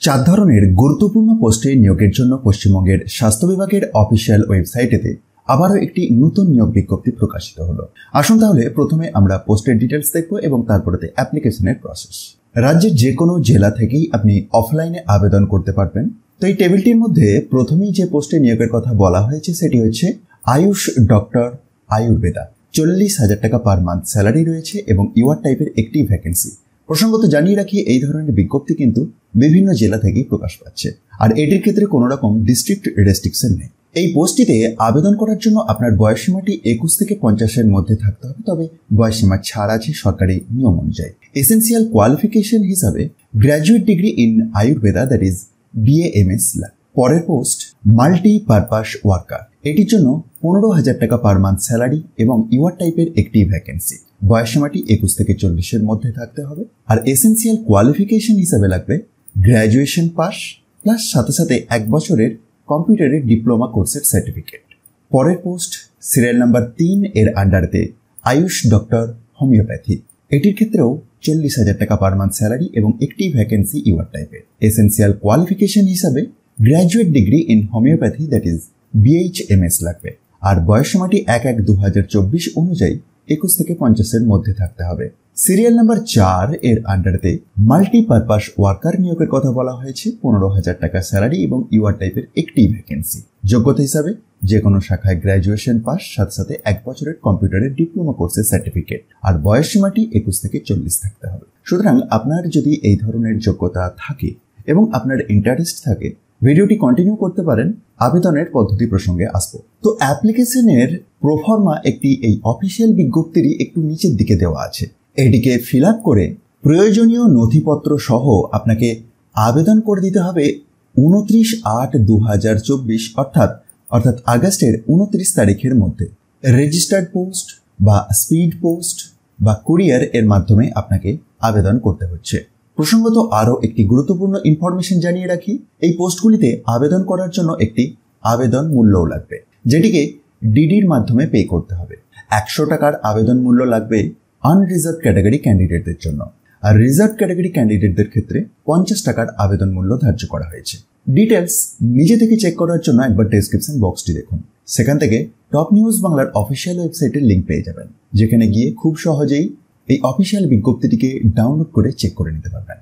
চার ধরনের গুরুত্বপূর্ণ পোস্টে নিয়োগের জন্য পশ্চিমবঙ্গের স্বাস্থ্য বিভাগের অফিসিয়াল ওয়েবসাইটেতে আবারও একটি নতুন নিয়োগ বিজ্ঞপ্তি প্রকাশিত হলো। আসুন তাহলে প্রথমে আমরা পোস্টের ডিটেলস দেখব এবং তারপরে অ্যাপ্লিকেশনের প্রসেস। রাজ্যের যে কোনো জেলা থেকেই আপনি অফলাইনে আবেদন করতে পারবেন। তো এই টেবিলটির মধ্যে প্রথমেই যে পোস্টে নিয়োগের কথা বলা হয়েছে সেটি হচ্ছে আয়ুষ ডক্টর আয়ুর্বেদা। 40,000 টাকা পার মান্থ স্যালারি রয়েছে এবং ইউআর টাইপের একটি ভ্যাকেন্সি। প্রসঙ্গত জানিয়ে রাখি, এই ধরনের বিজ্ঞপ্তি কিন্তু বিভিন্ন জেলা থেকেই প্রকাশ পাচ্ছে, আর এটির ক্ষেত্রে কোনো রকম ডিস্ট্রিক্ট রেস্ট্রিকশন নেই। এই পোস্টটিতে আবেদন করার জন্য আপনার বয়সসীমাটি 21 থেকে 50-এর মধ্যে থাকতে হবে, তবে বয়সসীমা ছাড় আছে সরকারি নিয়ম অনুযায়ী। এসেন্সিয়াল কোয়ালিফিকেশন হিসাবে graduate degree in Ayurveda, that is BA/MS। পরের পোস্ট মাল্টিপারপাস ওয়ার্কার। এটির জন্য 15,000 টাকা পার মান্থ স্যালারি এবং ইউআর টাইপের একটি ভ্যাকেন্সি। বয়সসীমাটি 21 থেকে 40-এর মধ্যে থাকতে হবে, আর এসেন্সিয়াল কোয়ালিফিকেশন হিসাবে লাগবে গ্র্যাজুয়েশন পাস প্লাস সাথে সাথে 1 বছরের কম্পিউটারের ডিপ্লোমা কোর্সের সার্টিফিকেট। পরের পোস্ট সিরিয়াল নাম্বার 3 এর আন্ডারতে আয়ুষ ডক্টর হোমিওপ্যাথি। এটির ক্ষেত্রেও 40,000 টাকা পার মান্থ স্যালারি এবং একটি ভ্যাকেন্সি ইউআর টাইপের। এসেন্সিয়াল কোয়ালিফিকেশন হিসাবে graduate degree in homeopathy, that is BH/MS লাগবে, আর বয়সসীমাটি 1/1/2024 অনুযায়ী 21 থেকে 50-এর মধ্যে থাকতে হবে। সিরিয়াল নাম্বার 4 এর আন্ডারতে মাল্টিপারপাস ওয়ার্কার নিয়োগের কথা বলা হয়েছে। 15,000 টাকা স্যালারি এবং ইউআর টাইপের একটি ভ্যাকেন্সি। যোগ্যতা হিসাবে যে কোনো শাখায় গ্র্যাজুয়েশন পাস সাথে সাথে 1 বছরের কম্পিউটারের ডিপ্লোমা কোর্সের সার্টিফিকেট, আর বয়সসীমাটি 21 থেকে 40 থাকতে হবে। সুতরাং আপনার যদি এই ধরনের যোগ্যতা থাকে এবং আপনার ইন্টারেস্ট থাকে, ভিডিওটি কন্টিনিউ করতে পারেন। আবেদনের পদ্ধতি প্রসঙ্গে আসবো। তো অ্যাপ্লিকেশনের প্রোফর্মা একটি এই অফিসিয়াল বিজ্ঞপ্তিরই একটু নিচের দিকে দেওয়া আছে। এটিকে ফিল আপ করে প্রয়োজনীয় নথিপত্র সহ আপনাকে আবেদন করে দিতে হবে 29/8/2024 অর্থাৎ আগস্টের 29 তারিখের মধ্যে। রেজিস্টার্ড পোস্ট বা স্পিড পোস্ট বা কুরিয়ার এর মাধ্যমে আপনাকে আবেদন করতে হচ্ছে। প্রসঙ্গত আরও একটি গুরুত্বপূর্ণ ইনফরমেশন জানিয়ে রাখি, এই পোস্টগুলিতে আবেদন করার জন্য একটি আবেদন মূল্যও লাগবে, যেটিকে ডিডির মাধ্যমে পে করতে হবে। 100 টাকার আবেদন মূল্য লাগবে আনরিজার্ভ ক্যাটাগরি ক্যান্ডিডেটদের জন্য, আর রিজার্ভ ক্যাটাগরি ক্যান্ডিডেটদের ক্ষেত্রে 50 টাকার আবেদন মূল্য ধার্য করা হয়েছে। ডিটেলস নিজে থেকে চেক করার জন্য একবার ডেসক্রিপশন বক্সটি দেখুন। সেখান থেকে টপ নিউজ বাংলার অফিসিয়াল ওয়েবসাইটের লিঙ্ক পেয়ে যাবেন, যেখানে গিয়ে খুব সহজেই এই অফিসিয়াল বিজ্ঞপ্তিটিকে ডাউনলোড করে চেক করে নিতে পারবেন।